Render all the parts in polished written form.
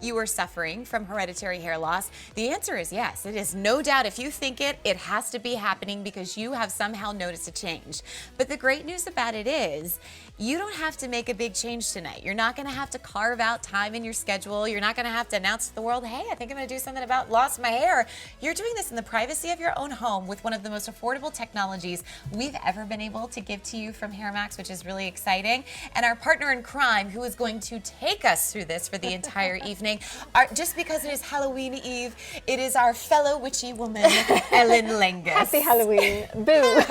you are suffering from hereditary hair loss? The answer is yes. It is no doubt. If you think it, it has to be happening because you have somehow noticed a change. But the great news about it is you don't have to make a big change tonight. You're not going to have to carve out time in your schedule. You're not going to have to announce to the world, hey, I think I'm going to do something about loss of my hair. You're doing this in the privacy of your own home with one of the most affordable technologies we've ever been able to give to you from HairMax, which is really exciting. And our partner in crime, who is going to take us through this for the entire evening, just because it is Halloween Eve, it is our fellow witchy woman, Ellen Lengus. Happy Halloween. Boo.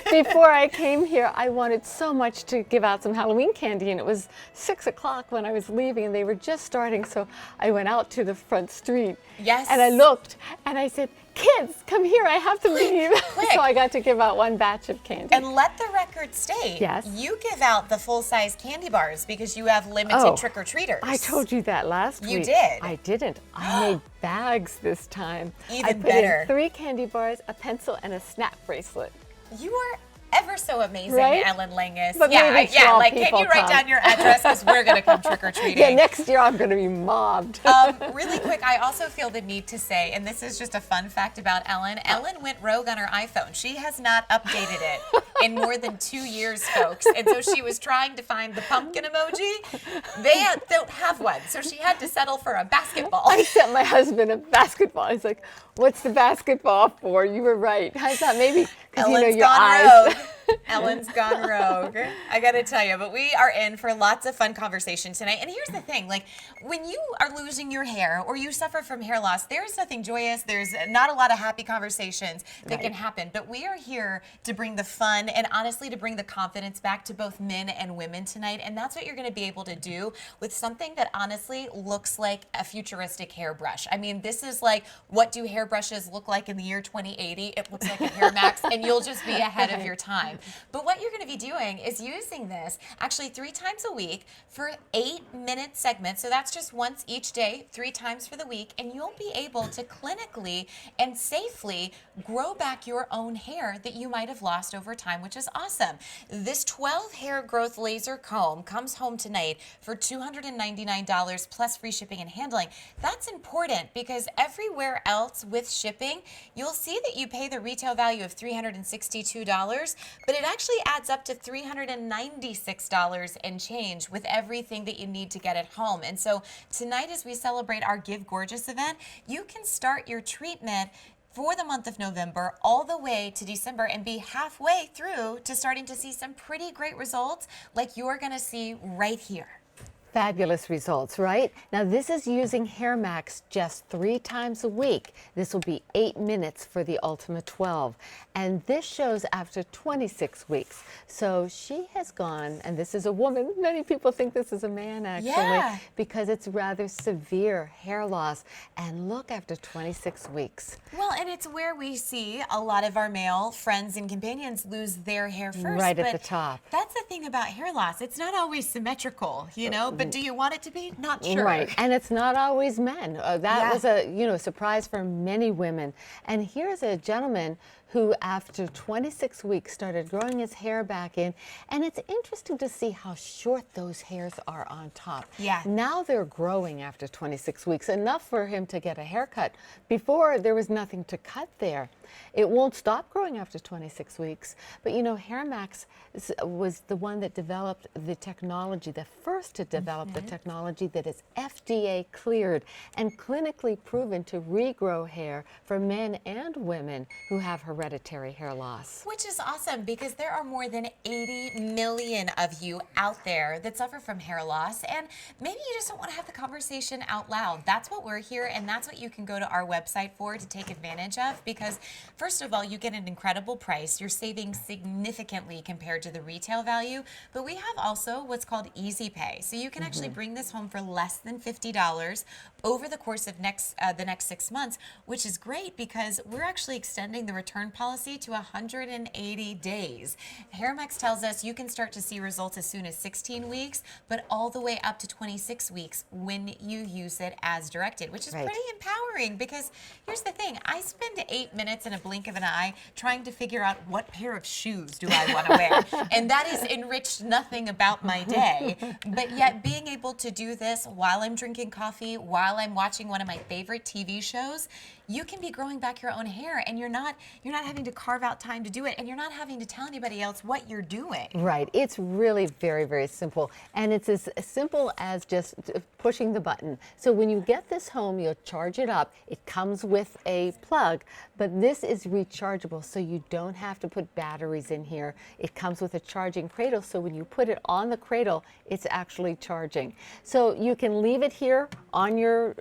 Before I came here, I wanted so much to give out some Halloween candy, and it was 6 o'clock when I was leaving, and they were just starting, so I went out to the front street. Yes. And I looked, and I said, kids, come here, I have to leave. Quick. So I got to give out one batch of candy. And let the record state, yes, you give out the full-size candy bars because you have limited trick-or-treaters. I told you that last week. You did? I didn't. I made bags this time. Even I put better. in 3 candy bars, a pencil, and a snap bracelet. You are ever so amazing, right? Ellen Lengus. But yeah, maybe like, can people you write come. down your address because we're going to come trick-or-treating. Yeah, next year I'm going to be mobbed. Really quick, I also feel the need to say, and this is just a fun fact about Ellen, Ellen went rogue on her iPhone. She has not updated it in more than 2 years, folks. And so she was trying to find the pumpkin emoji. They don't have one, so she had to settle for a basketball. I sent my husband a basketball. He's like, what's the basketball for? You were right. I thought maybe because you know your eyes. Rogue. Ellen's gone rogue. I gotta tell you, but we are in for lots of fun conversation tonight. And here's the thing, like when you are losing your hair or you suffer from hair loss, there's nothing joyous. There's not a lot of happy conversations that can happen. But we are here to bring the fun and honestly to bring the confidence back to both men and women tonight. And that's what you're gonna be able to do with something that honestly looks like a futuristic hairbrush. I mean, this is like, what do hairbrushes look like in the year 2080? It looks like a HairMax, and you'll just be ahead of your time. But what you're going to be doing is using this actually 3 times a week for 8-minute segments. So that's just once each day, 3 times for the week, and you'll be able to clinically and safely grow back your own hair that you might have lost over time, which is awesome. This 12 hair growth laser comb comes home tonight for $299 plus free shipping and handling. That's important because everywhere else with shipping, you'll see that you pay the retail value of $362, but it actually adds up to $396 and change with everything that you need to get at home. And so tonight, as we celebrate our Give Gorgeous event, you can start your treatment for the month of November all the way to December and be halfway through to starting to see some pretty great results like you're going to see right here. Fabulous results, right? Now this is using HairMax just 3 times a week. This will be 8 minutes for the Ultima 12. And this shows after 26 weeks. So she has gone, and this is a woman. Many people think this is a man actually, because it's rather severe hair loss. And look, after 26 weeks. Well, and it's where we see a lot of our male friends and companions lose their hair first. Right at the top. That's the thing about hair loss. It's not always symmetrical, you know, but do you want it to be? Not sure. Right, and it's not always men. That was a surprise for many women. And here's a gentleman who after 26 weeks started growing his hair back in, and it's interesting to see how short those hairs are on top. Yeah. Now they're growing after 26 weeks, enough for him to get a haircut. Before, there was nothing to cut there. It won't stop growing after 26 weeks, but you know, HairMax was the one that developed the technology, the first to develop the technology that is FDA cleared and clinically proven to regrow hair for men and women who have hereditary hair loss. Which is awesome because there are more than 80 million of you out there that suffer from hair loss, and maybe you just don't want to have the conversation out loud. That's what we're here, and that's what you can go to our website for to take advantage of, because first of all, you get an incredible price. You're saving significantly compared to the retail value, but we have also what's called Easy Pay. So you can actually bring this home for less than $50 over the course of the next 6 months, which is great because we're actually extending the return policy to 180 days. HairMax tells us you can start to see results as soon as 16 weeks, but all the way up to 26 weeks when you use it as directed, which is pretty empowering. inspiring because here's the thing. I spend 8 minutes in a blink of an eye trying to figure out what pair of shoes do I want to wear. And that has enriched nothing about my day. But yet being able to do this while I'm drinking coffee, while I'm watching one of my favorite TV shows, you can be growing back your own hair, and you're not having to carve out time to do it, and you're not having to tell anybody else what you're doing. Right. It's really very, very simple. And it's as simple as just pushing the button. So when you get this home, you'll charge it up. It comes with a plug, but this is rechargeable, so you don't have to put batteries in here. It comes with a charging cradle, so when you put it on the cradle, it's actually charging. So you can leave it here on your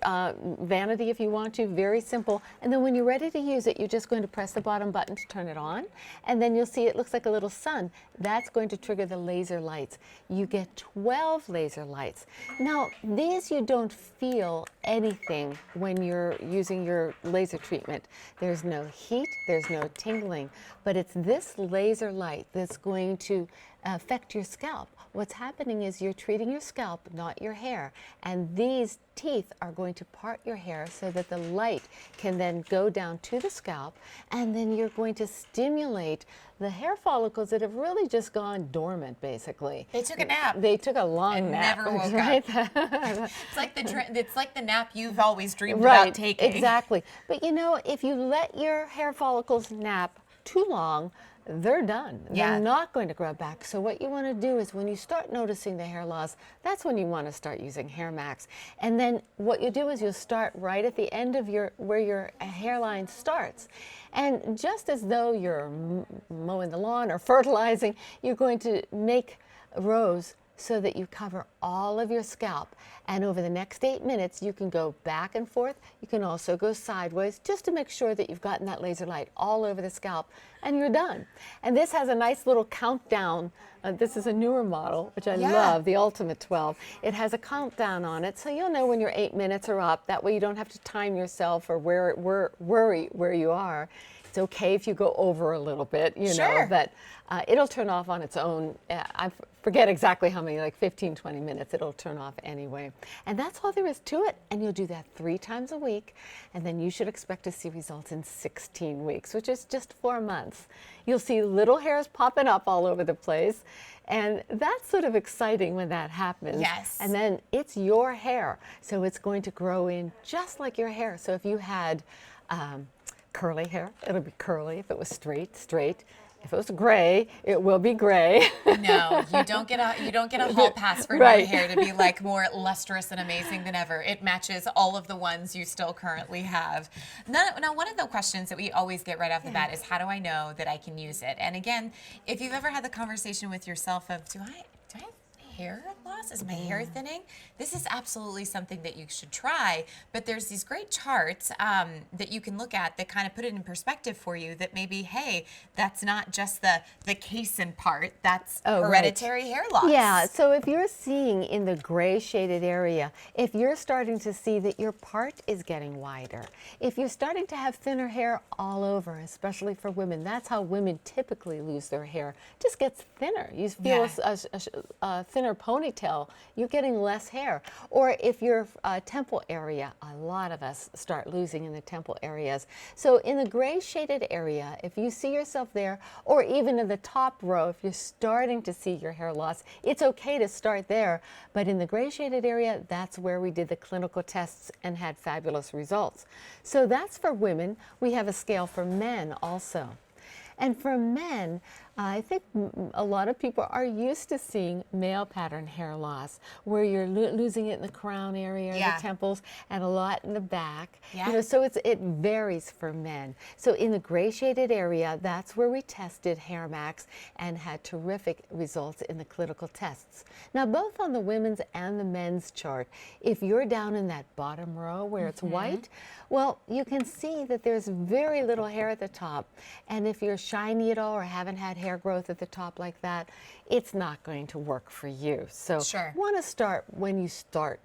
vanity if you want to. Very simple. And then when you're ready to use it, you're just going to press the bottom button to turn it on. And then you'll see it looks like a little sun. That's going to trigger the laser lights. You get 12 laser lights. Now, these you don't feel anything when you're using your laser treatment. There's no heat, there's no tingling, but it's this laser light that's going to affect your scalp. What's happening is you're treating your scalp, not your hair, and these teeth are going to part your hair so that the light can then go down to the scalp, and then you're going to stimulate the hair follicles that have really just gone dormant, basically. They took a nap. They took a long nap. Never woke right? up. It's like the nap you've always dreamed Right, about taking. exactly. But you know, if you let your hair follicles nap too long, they're done. Yeah. They're not going to grow back. So what you want to do is when you start noticing the hair loss, that's when you want to start using HairMax. And then what you do is you'll start right at the end of where your hairline starts. And just as though you're mowing the lawn or fertilizing, you're going to make rows so that you cover all of your scalp. And over the next 8 minutes, you can go back and forth. You can also go sideways just to make sure that you've gotten that laser light all over the scalp, and you're done. And this has a nice little countdown. This is a newer model, which I love, the Ultima 12. It has a countdown on it, so you'll know when your 8 minutes are up. That way you don't have to time yourself or worry where you are. It's okay if you go over a little bit, you know, but it'll turn off on its own. I forget exactly how many, like 15, 20 minutes, it'll turn off anyway. And that's all there is to it. And you'll do that 3 times a week. And then you should expect to see results in 16 weeks, which is just 4 months. You'll see little hairs popping up all over the place. And that's sort of exciting when that happens. Yes. And then it's your hair. So it's going to grow in just like your hair. So if you had curly hair, it'll be curly. If it was straight, straight. If it was gray, it will be gray. No, you don't get a hall pass for Right. your hair to be like more lustrous and amazing than ever. It matches all of the ones you still currently have. Now, one of the questions that we always get right off the bat is, how do I know that I can use it? And again, if you've ever had the conversation with yourself of, do I have hair loss? Is my hair thinning? This is absolutely something that you should try, but there's these great charts that you can look at that kind of put it in perspective for you, that maybe, hey, that's not just the casein part, that's hereditary hair loss. Yeah, so if you're seeing in the gray shaded area, if you're starting to see that your part is getting wider, if you're starting to have thinner hair all over, especially for women, that's how women typically lose their hair, just gets thinner. You feel a thinner ponytail, you're getting less hair. Or if your temple area, a lot of us start losing in the temple areas. So in the gray shaded area, if you see yourself there, or even in the top row, if you're starting to see your hair loss, it's okay to start there. But in the gray shaded area, that's where we did the clinical tests and had fabulous results. So that's for women. We have a scale for men also. And for men, I think a lot of people are used to seeing male pattern hair loss, where you're losing it in the crown area, the temples, and a lot in the back. You know, so it varies for men. So in the gray shaded area, that's where we tested HairMax and had terrific results in the clinical tests. Now, both on the women's and the men's chart, if you're down in that bottom row where it's white, well, you can see that there's very little hair at the top. And if you're shiny at all or haven't had hair growth at the top like that, it's not going to work for you. So want to start when you start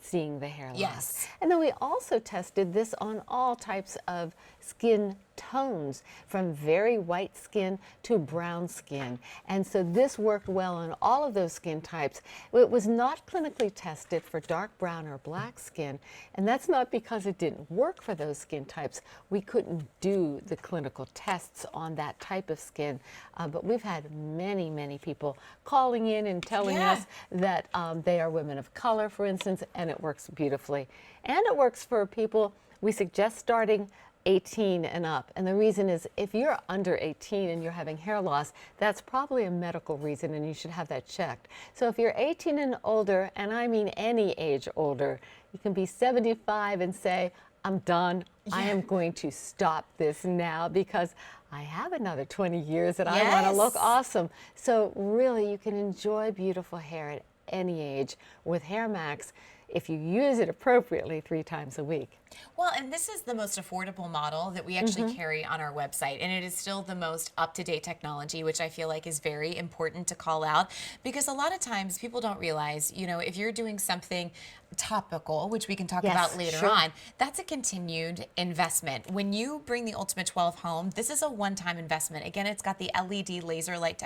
seeing the hair loss. Yes. And then we also tested this on all types of skin tones, from very white skin to brown skin. And so this worked well on all of those skin types. It was not clinically tested for dark brown or black skin, and that's not because it didn't work for those skin types. We couldn't do the clinical tests on that type of skin, but we've had many, many people calling in and telling us that they are women of color, for instance, and it works beautifully. And it works for people, we suggest starting 18 and up. And the reason is, if you're under 18 and you're having hair loss, that's probably a medical reason and you should have that checked. So if you're 18 and older, and I mean any age older, you can be 75 and say, I'm done. I am going to stop this now because I have another 20 years that I want to look awesome. So really, you can enjoy beautiful hair at any age with HairMax if you use it appropriately 3 times a week. Well, and this is the most affordable model that we actually carry on our website, and it is still the most up-to-date technology, which I feel like is very important to call out, because a lot of times people don't realize, you know, if you're doing something topical, which we can talk about later on, that's a continued investment. When you bring the Ultima 12 home, this is a one-time investment. Again, it's got the LED laser light,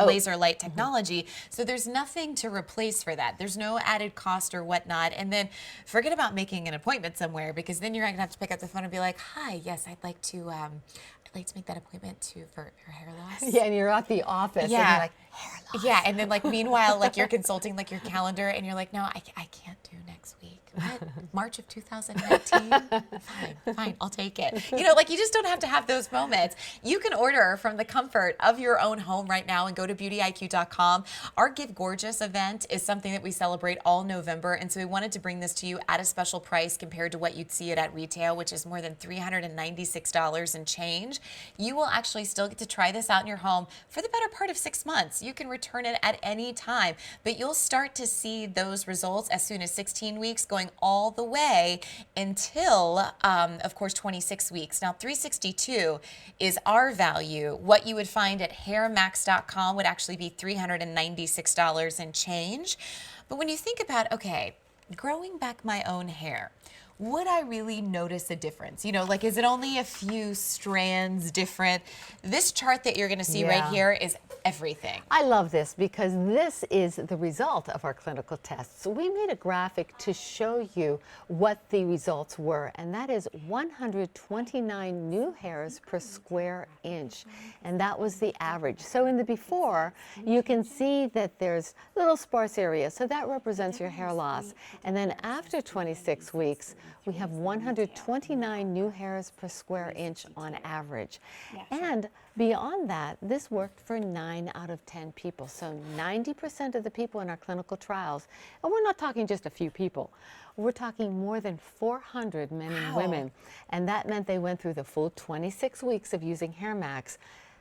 laser light technology, so there's nothing to replace for that. There's no added cost or whatnot. And then forget about making an appointment somewhere, because then you're not gonna have to pick up the phone and be like, hi, yes, I'd like to make that appointment for hair loss. Yeah, and you're at the office and you're like, hair loss. Yeah, and then like meanwhile, like you're consulting like your calendar and you're like, no, I can't do next week. What? March of 2019? Fine, I'll take it. You know, like you just don't have to have those moments. You can order from the comfort of your own home right now and go to beautyiq.com. Our Give Gorgeous event is something that we celebrate all November, and so we wanted to bring this to you at a special price compared to what you'd see it at retail, which is more than $396 and change. You will actually still get to try this out in your home for the better part of 6 months. You can return it at any time, but you'll start to see those results as soon as 16 weeks, going all the way until, of course, 26 weeks. Now, 362 is our value. What you would find at hairmax.com would actually be $396 and change. But when you think about, okay, growing back my own hair, would I really notice a difference? You know, like, is it only a few strands different? This chart that you're going to see right here is everything. I love this because this is the result of our clinical tests. We made a graphic to show you what the results were, and that is 129 new hairs per square inch, and that was the average. So in the before, you can see that there's little sparse areas, so that represents your hair loss. And then after 26 weeks, we have 129 new hairs per square inch on average. And beyond that, this worked for 9 out of 10 people. So 90% of the people in our clinical trials, and we're not talking just a few people, we're talking more than 400 men and women. And that meant they went through the full 26 weeks of using HairMax.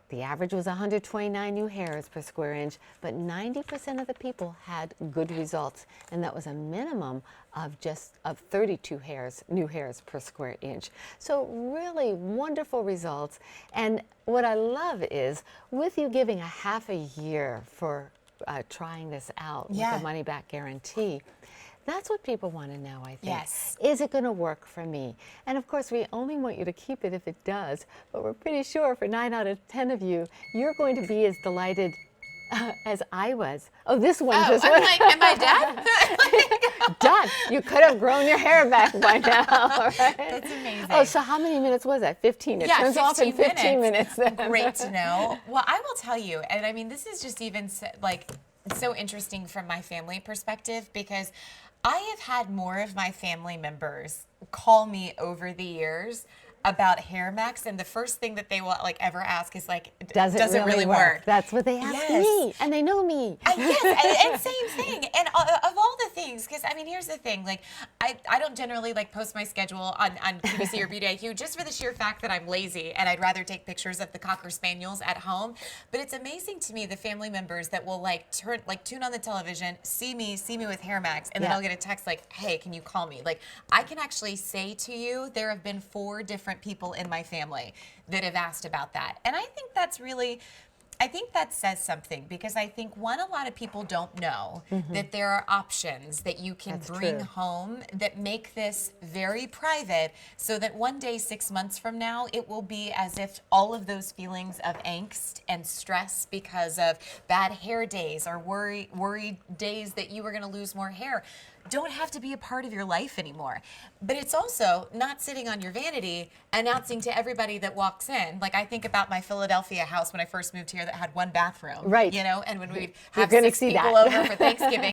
The average was 129 new hairs per square inch, but 90% of the people had good results, and that was a minimum of 32 new hairs per square inch. So really wonderful results. And what I love is, with you giving a half a year for trying this out with a money-back guarantee, that's what people want to know, I think. Yes. Is it going to work for me? And of course, we only want you to keep it if it does, but we're pretty sure for 9 out of 10 of you, you're going to be as delighted as I was. Oh, this one just I'm like, am I done? done. You could have grown your hair back by now, right? That's amazing. Oh, so how many minutes was that? 15. It turns off in 15 minutes then. Great to know. Well, I will tell you, and I mean, this is just even so interesting from my family perspective, because I have had more of my family members call me over the years about HairMax, and the first thing that they will ever ask is like, does it really work? That's what they ask me, and they know me. Yes, and same thing. And of all the things, because I mean, here's the thing: like, I don't generally post my schedule on QVC or Beauty IQ just for the sheer fact that I'm lazy and I'd rather take pictures of the Cocker Spaniels at home. But it's amazing to me the family members that will tune on the television, see me with HairMax, and then I'll get a text like, hey, can you call me? Like, I can actually say to you, there have been 4 different people in my family that have asked about that. And I think that's really, I think that says something because I think a lot of people don't know that there are options that you can bring home that make this very private so that one day, 6 months from now, it will be as if all of those feelings of angst and stress because of bad hair days or worry days that you were going to lose more hair don't have to be a part of your life anymore. But it's also not sitting on your vanity announcing to everybody that walks in. Like I think about my Philadelphia house when I first moved here that had one bathroom. Right. You know, and when we'd have gonna 6 see people that. over for Thanksgiving.